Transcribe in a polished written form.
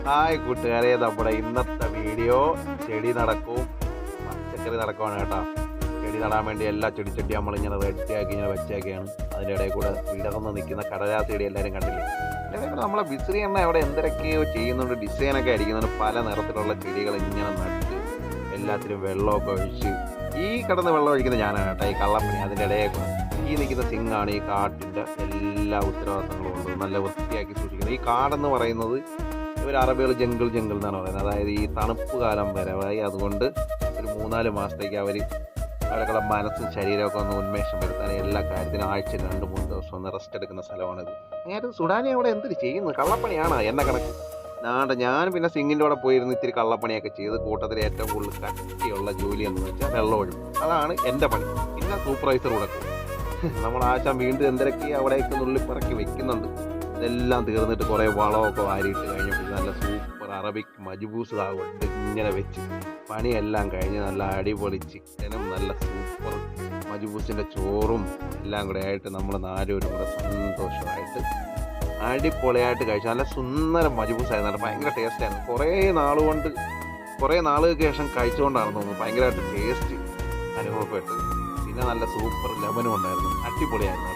Hi കൂട്ടുകാരെ, നമ്മുടെ ഇന്നത്തെ വീഡിയോ ചെടി നടക്കും പച്ചക്കറി നടക്കുവാണ് കേട്ടോ. ചെടി നടാൻ വേണ്ടി എല്ലാ ചെടിച്ചട്ടി നമ്മളിങ്ങനെ റെഡിയാക്കി ഇങ്ങനെ വെച്ചേക്കാണ്. അതിൻ്റെ ഇടയിൽ കൂടെ വിടർന്ന് നിൽക്കുന്ന കടലാസ് ചെടി എല്ലാവരും കണ്ടില്ലേ. അതിൻ്റെ കൂടെ നമ്മളെ വിസിറി എണ്ണ അവിടെ എന്തൊക്കെയോ ചെയ്യുന്നുണ്ട്, ഡിസൈനൊക്കെ അടിക്കുന്നുണ്ട്. പല നിറത്തിലുള്ള ചെടികൾ ഇങ്ങനെ നട്ട് എല്ലാത്തിനും വെള്ളമൊക്കെ ഒഴിച്ച് ഈ കിടന്ന് വെള്ളം ഒഴിക്കുന്ന ഞാനാണ് കേട്ടോ. ഈ കള്ളപ്പണി അതിൻ്റെ ഇടയിൽ കൂടെ ഈ നിൽക്കുന്ന സിങ്ങാണ് ഈ കാട്ടിൻ്റെ എല്ലാ ഉത്തരവാദിത്തങ്ങളും ഉണ്ട് നല്ല വൃത്തിയാക്കി സൂക്ഷിക്കുന്നത്. ഈ കാടെന്ന് പറയുന്നത് ഇവർ അറബികൾ ജംഗിൾ എന്നാണ് പറയുന്നത്. അതായത് ഈ തണുപ്പ് കാലം വരവായി, അതുകൊണ്ട് ഒരു 3-4 മാസത്തേക്ക് അവരൊക്കെ മനസ്സും ശരീരമൊക്കെ ഒന്ന് ഉന്മേഷം വരുത്താൻ എല്ലാ കാര്യത്തിനും ആഴ്ചയിൽ 2-3 ദിവസം ഒന്ന് റെസ്റ്റ് എടുക്കുന്ന സ്ഥലമാണിത്. നേരെ സുഡാനി അവിടെ എന്തൊരു ചെയ്യുന്നു, കള്ളപ്പണിയാണ് എന്നെ കണക്ക്. ഞാൻ പിന്നെ സിങ്ങിൻ്റെ കൂടെ പോയിരുന്ന് ഇത്തിരി കള്ളപ്പണിയൊക്കെ ചെയ്ത് കൂട്ടത്തിൽ ഏറ്റവും കൂടുതൽ കട്ടിയുള്ള ജോലി എന്ന് വെച്ചാൽ വെള്ളം ഒഴിക്കും. അതാണ് എൻ്റെ പണി. പിന്നെ സൂപ്പർവൈസർ കൊടുക്കും. നമ്മൾ ആശാൻ വീണ്ടും എന്തൊക്കെയാണ് അവിടേക്ക് നുള്ളിപ്പറക്കി വെക്കുന്നുണ്ട്. ഇതെല്ലാം തീർന്നിട്ട് കുറേ വളമൊക്കെ വാരിയിട്ട് കഴിഞ്ഞപ്പോൾ നല്ല സൂപ്പർ അറബിക് മജ്ബൂസ് കൊണ്ട് ഇങ്ങനെ വെച്ച് പണിയെല്ലാം കഴിഞ്ഞ് നല്ല അടിപൊളി ചിക്കനും നല്ല സൂപ്പർ മജ്ബൂസിൻ്റെ ചോറും എല്ലാം കൂടെ ആയിട്ട് നമ്മൾ 4 പേരും കൂടെ സന്തോഷമായിട്ട് അടിപൊളിയായിട്ട് കഴിച്ചു. നല്ല സുന്ദരം മജ്ബൂസായിരുന്നു, നല്ല ഭയങ്കര ടേസ്റ്റായിരുന്നു. കുറേ നാളുകൾക്ക് ശേഷം കഴിച്ചുകൊണ്ടാണെന്ന് തോന്നുന്നു ഭയങ്കരമായിട്ട് ടേസ്റ്റ് അനുഭവപ്പെട്ടത്. പിന്നെ നല്ല സൂപ്പർ ലെമനും ഉണ്ടായിരുന്നു, അടിപൊളിയായിരുന്നു.